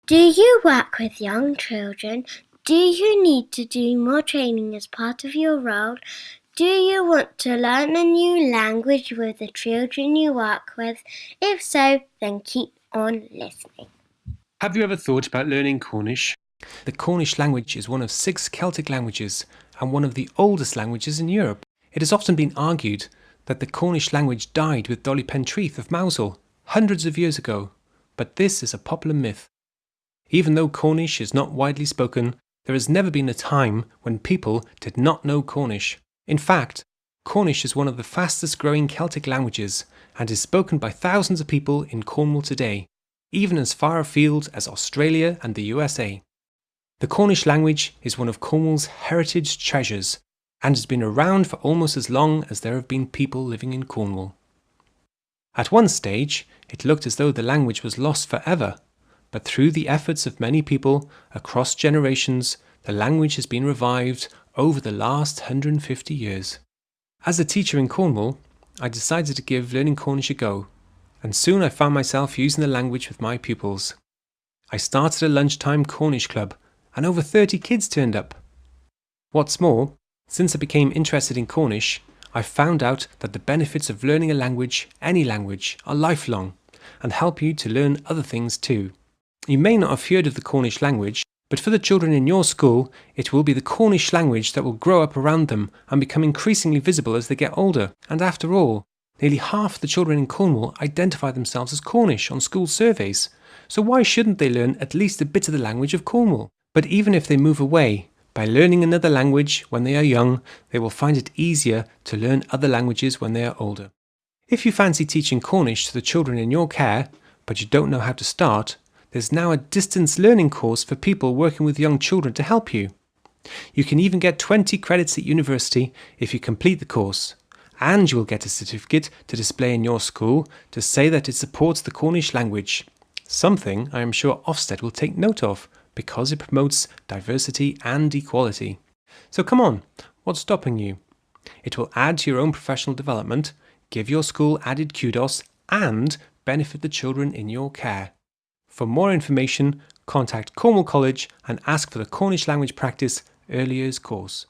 Do you work with young children? Do you need to do more training as part of your role? Do you want to learn a new language with the children you work with? If so, then keep on listening. Have you ever thought about learning Cornish? The Cornish language is one of 6 Celtic languages and one of the oldest languages in Europe. It has often been argued that the Cornish language died with Dolly Pentreath of Mousehole hundreds of years ago, but this is a popular myth. Even though Cornish is not widely spoken, there has never been a time when people did not know Cornish. In fact, Cornish is one of the fastest growing Celtic languages and is spoken by thousands of people in Cornwall today, even as far afield as Australia and the USA. The Cornish language is one of Cornwall's heritage treasures and has been around for almost as long as there have been people living in Cornwall. At one stage, it looked as though the language was lost forever, but through the efforts of many people across generations, the language has been revived over the last 150 years. As a teacher in Cornwall, I decided to give learning Cornish a go, and soon I found myself using the language with my pupils. I started a lunchtime Cornish club, and over 30 kids turned up. What's more, since I became interested in Cornish, I found out that the benefits of learning a language, any language, are lifelong, and help you to learn other things too. You may not have heard of the Cornish language, but for the children in your school, it will be the Cornish language that will grow up around them and become increasingly visible as they get older. And after all, nearly half the children in Cornwall identify themselves as Cornish on school surveys. So why shouldn't they learn at least a bit of the language of Cornwall? But even if they move away, by learning another language when they are young, they will find it easier to learn other languages when they are older. If you fancy teaching Cornish to the children in your care, but you don't know how to start, there's now a distance learning course for people working with young children to help you. You can even get 20 credits at university if you complete the course, and you will get a certificate to display in your school to say that it supports the Cornish language, something I am sure Ofsted will take note of because it promotes diversity and equality. So come on, what's stopping you? It will add to your own professional development, give your school added kudos, and benefit the children in your care. For more information, contact Cornwall College and ask for the Cornish Language Practice Early Years course.